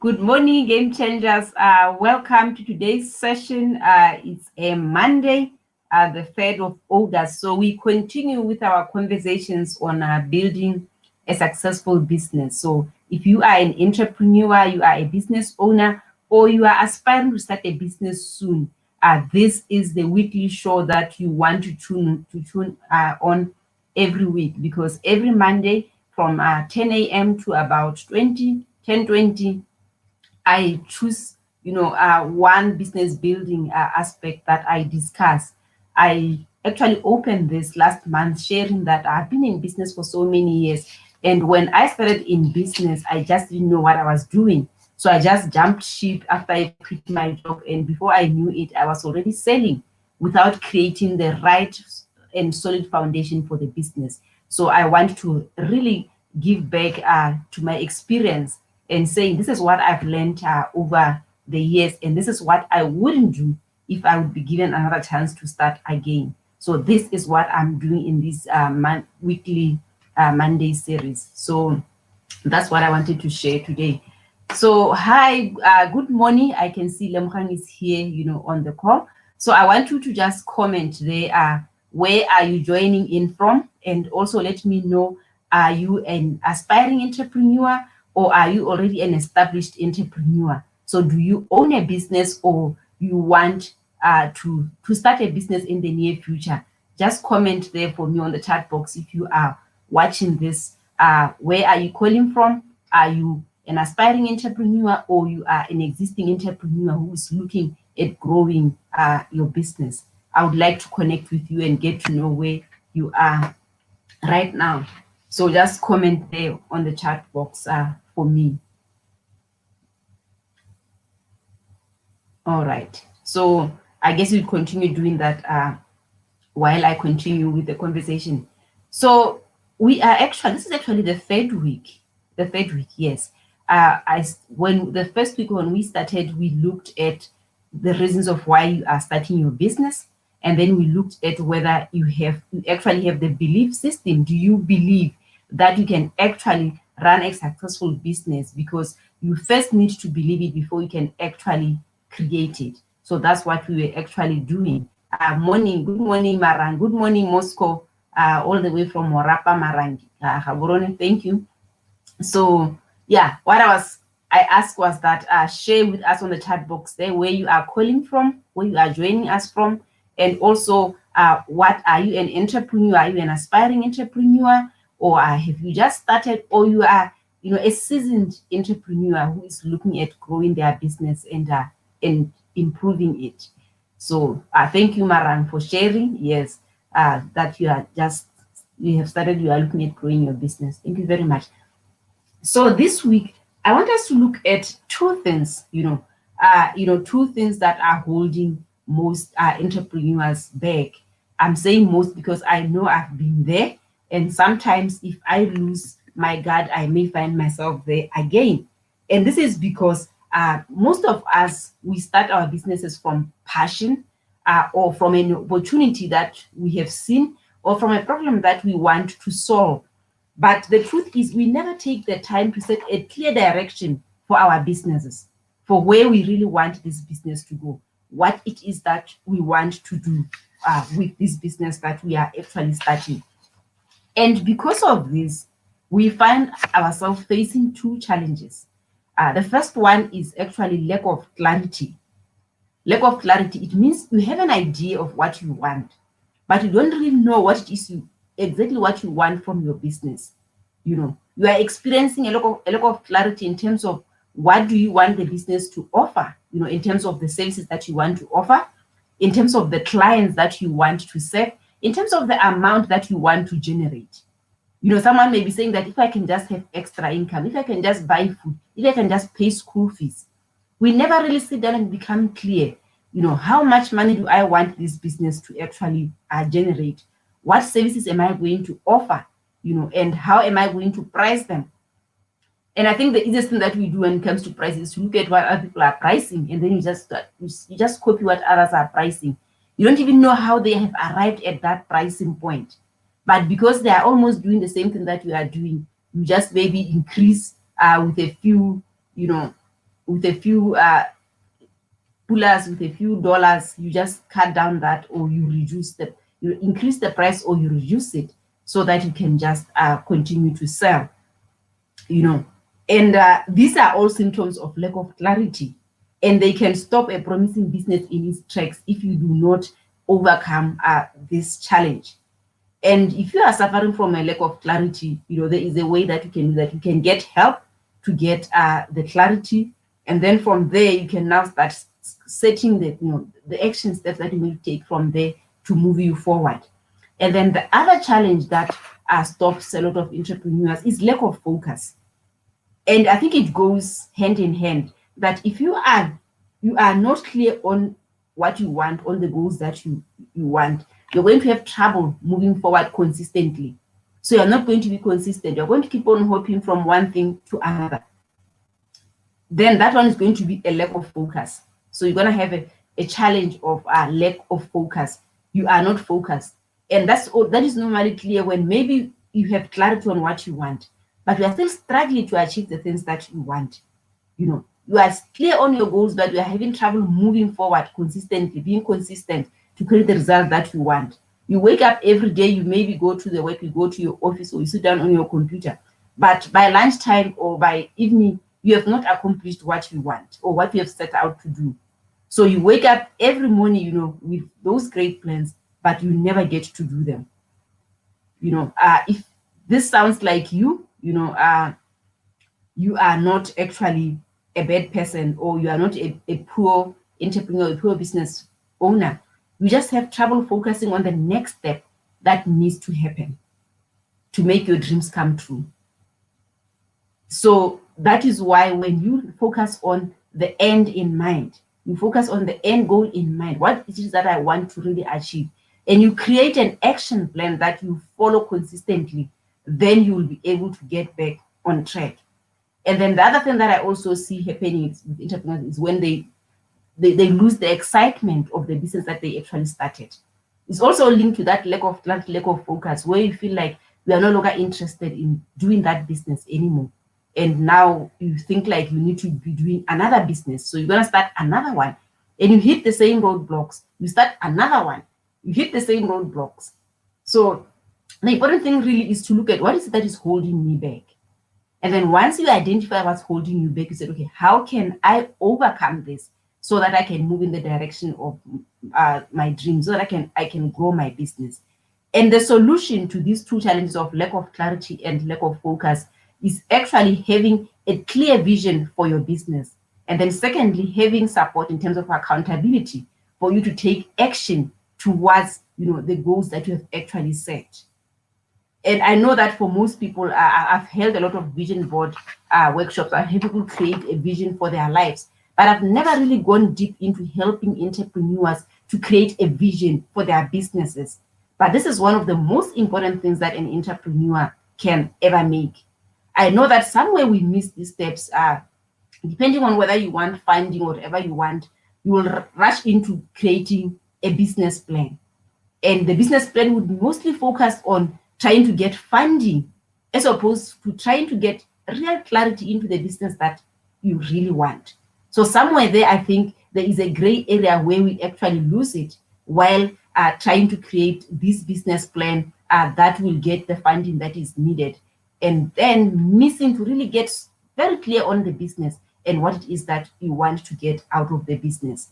Good morning, game changers. Welcome to today's session. It's a Monday, the 3rd of August. So we continue with our conversations on building a successful business. So if you are an entrepreneur, you are a business owner, or you are aspiring to start a business soon, this is the weekly show that you want to tune on every week, because every Monday from 10 a.m. to about 10:20, I choose, one business building aspect that I discuss. I actually opened this last month sharing that I've been in business for so many years. And when I started in business, I just didn't know what I was doing. So I just jumped ship after I quit my job. And before I knew it, I was already selling without creating the right and solid foundation for the business. So I want to really give back to my experience and saying this is what I've learned over the years, and this is what I wouldn't do if I would be given another chance to start again. So this is what I'm doing in this weekly Monday series. So that's what I wanted to share today. So hi, good morning. I can see Lemkhang is here, on the call. So I want you to just comment there. Where are you joining in from? And also let me know, are you an aspiring entrepreneur or are you already an established entrepreneur? So do you own a business or you want to start a business in the near future? Just comment there for me on the chat box if you are watching this. Where are you calling from? Are you an aspiring entrepreneur or you are an existing entrepreneur who is looking at growing your business? I would like to connect with you and get to know where you are right now. So just comment there on the chat box for me. All right. So I guess we'll continue doing that while I continue with the conversation. So we are this is actually the third week. The third week, yes. When the first week when we started, we looked at the reasons of why you are starting your business, and then we looked at whether you actually have the belief system. Do you believe that you can actually run a successful business? Because you first need to believe it before you can actually create it. So that's what we were actually doing. Good morning, Marang. Good morning, Moscow, all the way from Morapa, Marang. Thank you. So yeah, what I asked was that share with us on the chat box there where you are calling from, where you are joining us from, and also what are you an entrepreneur? Are you an aspiring entrepreneur, or have you just started, or you are a seasoned entrepreneur who is looking at growing their business and improving it? So thank you, Marang, for sharing. Yes, that you have started, you are looking at growing your business. Thank you very much. So this week, I want us to look at two things, two things that are holding most entrepreneurs back. I'm saying most because I know I've been there, and sometimes if I lose my guard, I may find myself there again. And this is because most of us, we start our businesses from passion or from an opportunity that we have seen or from a problem that we want to solve. But the truth is, we never take the time to set a clear direction for our businesses, for where we really want this business to go, what it is that we want to do with this business that we are actually starting. And because of this, we find ourselves facing two challenges. The first one is actually lack of clarity. Lack of clarity, it means you have an idea of what you want, but you don't really know what it is exactly what you want from your business. You are experiencing a lack of clarity in terms of what do you want the business to offer, in terms of the services that you want to offer, in terms of the clients that you want to serve, in terms of the amount that you want to generate. Someone may be saying that if I can just have extra income, if I can just buy food, if I can just pay school fees. We never really sit down and become clear, how much money do I want this business to actually generate? What services am I going to offer, and how am I going to price them? And I think the easiest thing that we do when it comes to prices is to look at what other people are pricing, and then you just copy what others are pricing. You don't even know how they have arrived at that pricing point. But because they are almost doing the same thing that you are doing, you just maybe increase with a few, with a few pullers, with a few dollars, you just cut down that, or you increase the price, or you reduce it, so that you can just continue to sell, And these are all symptoms of lack of clarity, and they can stop a promising business in its tracks if you do not overcome this challenge. And if you are suffering from a lack of clarity, there is a way that you can do that. You can get help to get the clarity, and then from there you can now start setting the action steps that you need to take from there to move you forward. And then the other challenge that stops a lot of entrepreneurs is lack of focus. And I think it goes hand in hand, that if you are not clear on what you want, on the goals that you want, you're going to have trouble moving forward consistently. So you're not going to be consistent. You're going to keep on hopping from one thing to another. Then that one is going to be a lack of focus. So you're going to have a challenge of lack of focus. You are not focused. And that is normally clear when maybe you have clarity on what you want, but you are still struggling to achieve the things that you want. You are clear on your goals, but you are having trouble moving forward consistently, being consistent to create the result that you want. You wake up every day, you maybe go to the work, you go to your office, or you sit down on your computer, but by lunchtime or by evening, you have not accomplished what you want or what you have set out to do. So you wake up every morning, with those great plans, but you never get to do them. If this sounds like you are not actually a bad person, or you are not a poor entrepreneur, a poor business owner. You just have trouble focusing on the next step that needs to happen to make your dreams come true. So that is why when you focus on the end in mind, you focus on the end goal in mind, what it is that I want to really achieve, and you create an action plan that you follow consistently, then you will be able to get back on track. And then the other thing that I also see happening with entrepreneurs is when they lose the excitement of the business that they actually started. It's also linked to that lack of focus, where you feel like you are no longer interested in doing that business anymore. And now you think like you need to be doing another business. So you're going to start another one, and you hit the same roadblocks. You start another one, you hit the same roadblocks. So the important thing really is to look at what is it that is holding me back. And then once you identify what's holding you back, you say, okay, how can I overcome this so that I can move in the direction of my dreams, so that I can grow my business? And the solution to these two challenges of lack of clarity and lack of focus is actually having a clear vision for your business. And then secondly, having support in terms of accountability for you to take action towards, the goals that you have actually set. And I know that for most people, I've held a lot of vision board workshops. I've helped people create a vision for their lives, but I've never really gone deep into helping entrepreneurs to create a vision for their businesses. But this is one of the most important things that an entrepreneur can ever make. I know that somewhere we miss these steps. Depending on whether you want funding or whatever you want, you will rush into creating a business plan. And the business plan would be mostly focused on trying to get funding, as opposed to trying to get real clarity into the business that you really want. So somewhere there, I think there is a gray area where we actually lose it while trying to create this business plan that will get the funding that is needed, and then missing to really get very clear on the business and what it is that you want to get out of the business.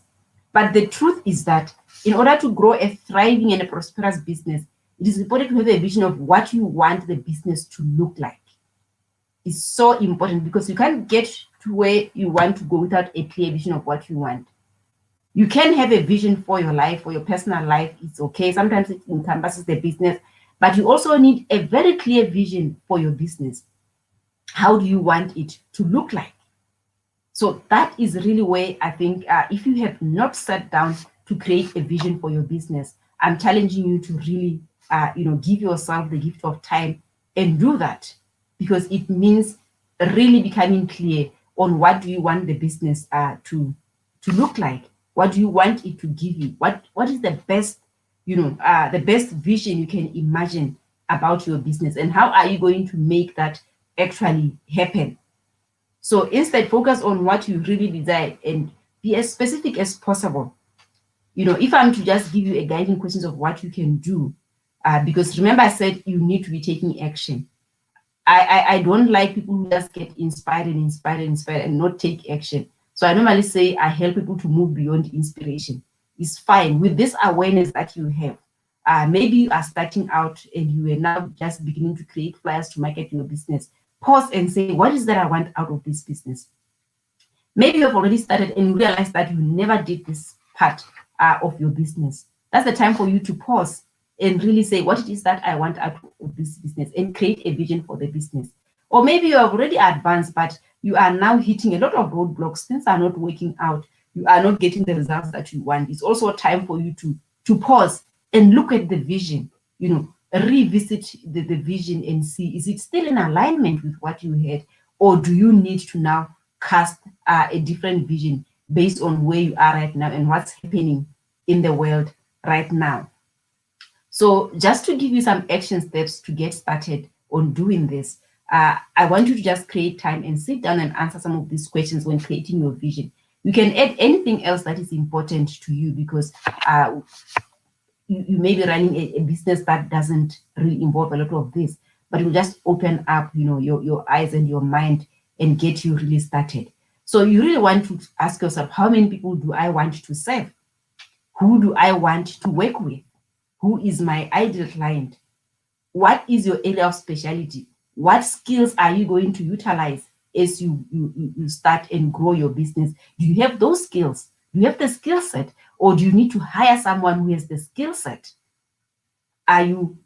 But the truth is that in order to grow a thriving and a prosperous business, it is important to have a vision of what you want the business to look like. It's so important, because you can't get to where you want to go without a clear vision of what you want. You can have a vision for your life, for your personal life. It's okay. Sometimes it encompasses the business, but you also need a very clear vision for your business. How do you want it to look like? So that is really where I think if you have not sat down to create a vision for your business, I'm challenging you to really, give yourself the gift of time and do that, because it means really becoming clear on what do you want the business to look like. What do you want it to give you? What is the best, the best vision you can imagine about your business, and how are you going to make that actually happen? So instead, focus on what you really desire and be as specific as possible. If I'm to just give you a guiding questions of what you can do, because remember I said you need to be taking action. I don't like people who just get inspired and not take action. So I normally say I help people to move beyond inspiration. It's fine with this awareness that you have. Maybe you are starting out and you are now just beginning to create flyers to market your business. Pause and say, what is that I want out of this business? Maybe you have already started and realized that you never did this part of your business. That's the time for you to pause and really say what it is that I want out of this business and create a vision for the business. Or maybe you have already advanced, but you are now hitting a lot of roadblocks. Things are not working out. You are not getting the results that you want. It's also time for you to pause and look at the vision, revisit the vision and see, is it still in alignment with what you had? Or do you need to now cast a different vision based on where you are right now and what's happening in the world right now? So just to give you some action steps to get started on doing this, I want you to just create time and sit down and answer some of these questions when creating your vision. You can add anything else that is important to you, because you may be running a business that doesn't really involve a lot of this, but it will just open up your eyes and your mind and get you really started. So you really want to ask yourself, how many people do I want to serve? Who do I want to work with? Who is my ideal client? What is your area of specialty? What skills are you going to utilize as you start and grow your business? Do you have those skills? Do you have the skill set? Or do you need to hire someone who has the skill set? Are you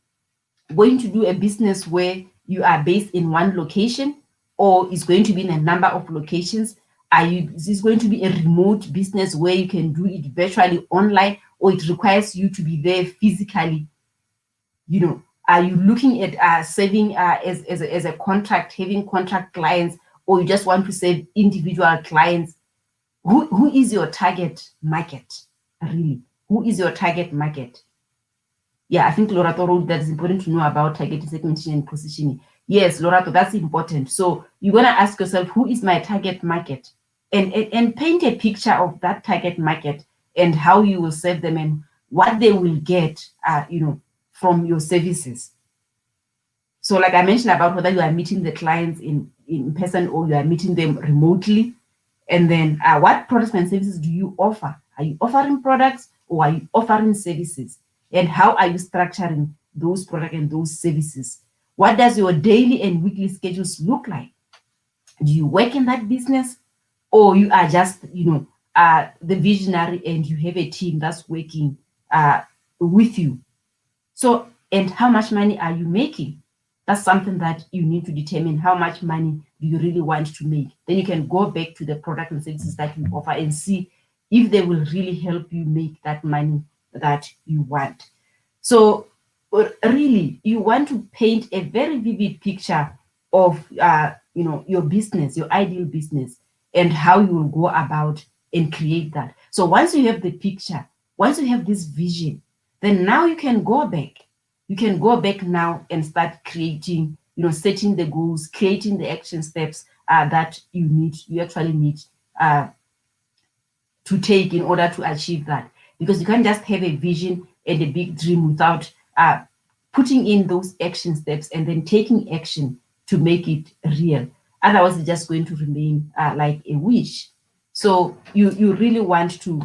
going to do a business where you are based in one location, or is going to be in a number of locations? Is this going to be a remote business where you can do it virtually online, or it requires you to be there physically? Are you looking at serving as a contract, having contract clients, or you just want to serve individual clients? Who is your target market, really? Who is your target market? Yeah, I think Lorato wrote that it's important to know about target segmentation and positioning. Yes, Lorato, that's important. So you're going to ask yourself, who is my target market? And paint a picture of that target market and how you will serve them and what they will get, from your services. So like I mentioned about whether you are meeting the clients in person or you are meeting them remotely. And then what products and services do you offer? Are you offering products or are you offering services? And how are you structuring those products and those services? What does your daily and weekly schedules look like? Do you work in that business, or you are just, the visionary and you have a team that's working with you? So, and how much money are you making? That's something that you need to determine. How much money do you really want to make? Then you can go back to the product and services that you offer and see if they will really help you make that money that you want. So really, you want to paint a very vivid picture of your business, your ideal business, and how you will go about and create that. So once you have the picture, once you have this vision, then now you can go back. You can go back now and start creating, setting the goals, creating the action steps that you actually need to take in order to achieve that. Because you can't just have a vision and a big dream without putting in those action steps and then taking action to make it real. Otherwise, it's just going to remain like a wish. So you really want to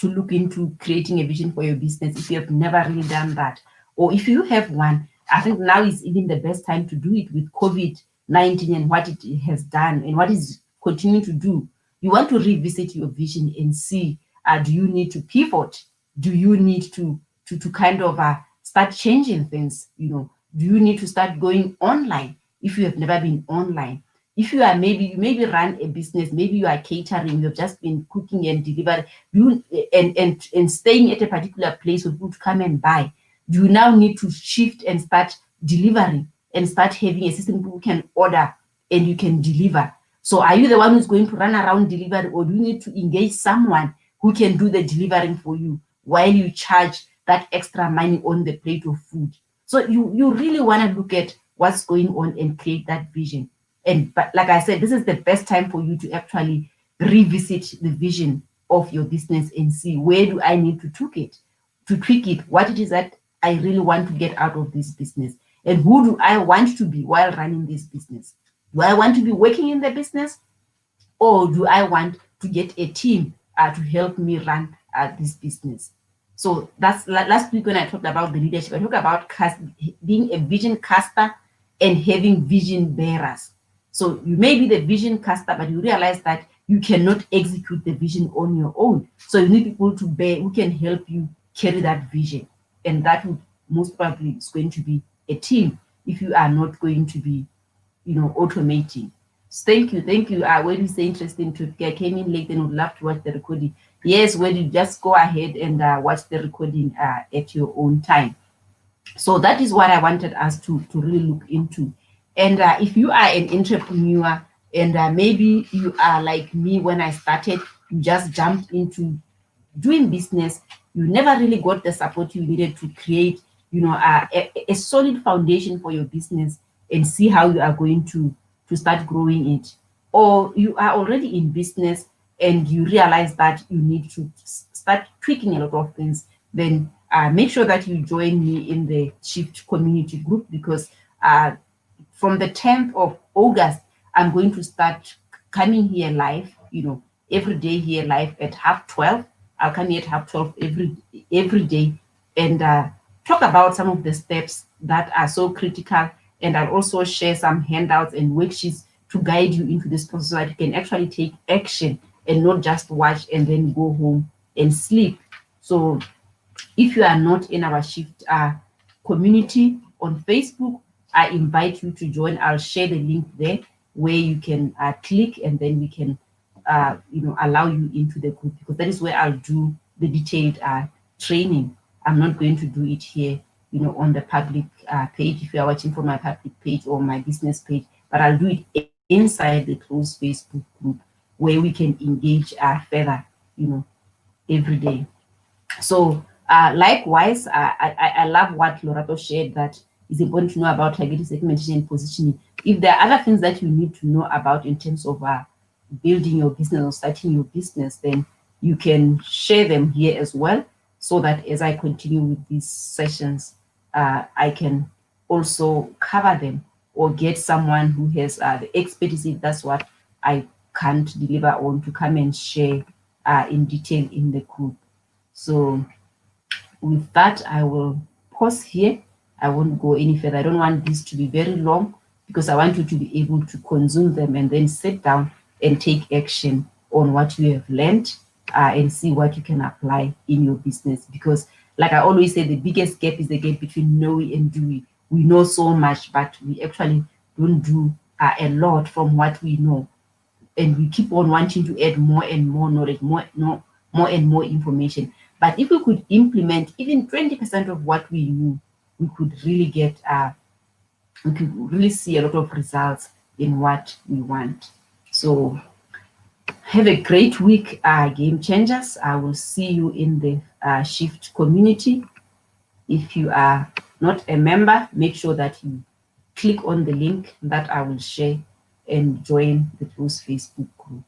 look into creating a vision for your business if you have never really done that. Or if you have one, I think now is even the best time to do it with COVID-19 and what it has done and what is continuing to do. You want to revisit your vision and see, do you need to pivot? Do you need to kind of start changing things? Do you need to start going online if you have never been online? If you are maybe run a business, maybe you are catering, you've just been cooking and delivering, and staying at a particular place for people to come and buy. Do you now need to shift and start delivering and start having a system people can order and you can deliver? So are you the one who's going to run around delivering, or do you need to engage someone who can do the delivering for you while you charge that extra money on the plate of food? So you really want to look at what's going on and create that vision. But like I said, this is the best time for you to actually revisit the vision of your business and see, where do I need to tweak it, what it is that I really want to get out of this business, and who do I want to be while running this business. Do I want to be working in the business, or do I want to get a team to help me run this business? So that's last week when I talked about the leadership, I talked about being a vision caster and having vision bearers. So you may be the vision caster, but you realize that you cannot execute the vision on your own. So you need people to bear who can help you carry that vision. And that would most probably is going to be a team if you are not going to be, automating. Thank you. When you say interesting to I came in late and would love to watch the recording. Yes, when you just go ahead and watch the recording at your own time. So that is what I wanted us to really look into. And if you are an entrepreneur and maybe you are like me when I started, you just jumped into doing business, you never really got the support you needed to create, a solid foundation for your business and see how you are going to start growing it. Or you are already in business and you realize that you need to start tweaking a lot of things, then make sure that you join me in the Shift community group, because from the 10th of August, I'm going to start coming here live, every day here live at 12:30. I'll come here at 12:30 every day and talk about some of the steps that are so critical. And I'll also share some handouts and worksheets to guide you into this process so that you can actually take action and not just watch and then go home and sleep. So if you are not in our Shift community on Facebook, I invite you to join. I'll share the link there where you can click, and then we can allow you into the group, because that is where I'll do the detailed training. I'm not going to do it here, on the public page if you are watching from my public page or my business page, but I'll do it inside the closed Facebook group where we can engage further, every day. So likewise, I love what Lorato shared, that it's important to know about targeting, segmentation, and positioning. If there are other things that you need to know about in terms of building your business or starting your business, then you can share them here as well, so that as I continue with these sessions, I can also cover them or get someone who has the expertise, if that's what I can't deliver on, to come and share in detail in the group. So with that, I will pause here. I won't go any further. I don't want this to be very long, because I want you to be able to consume them and then sit down and take action on what you have learned and see what you can apply in your business. Because like I always say, the biggest gap is the gap between knowing and doing. We know so much, but we actually don't do a lot from what we know. And we keep on wanting to add more and more knowledge, more and more information. But if we could implement even 20% of what we knew, we could really we could really see a lot of results in what we want. So have a great week, game changers. I will see you in the Shift community. If you are not a member, make sure that you click on the link that I will share and join the closed Facebook group.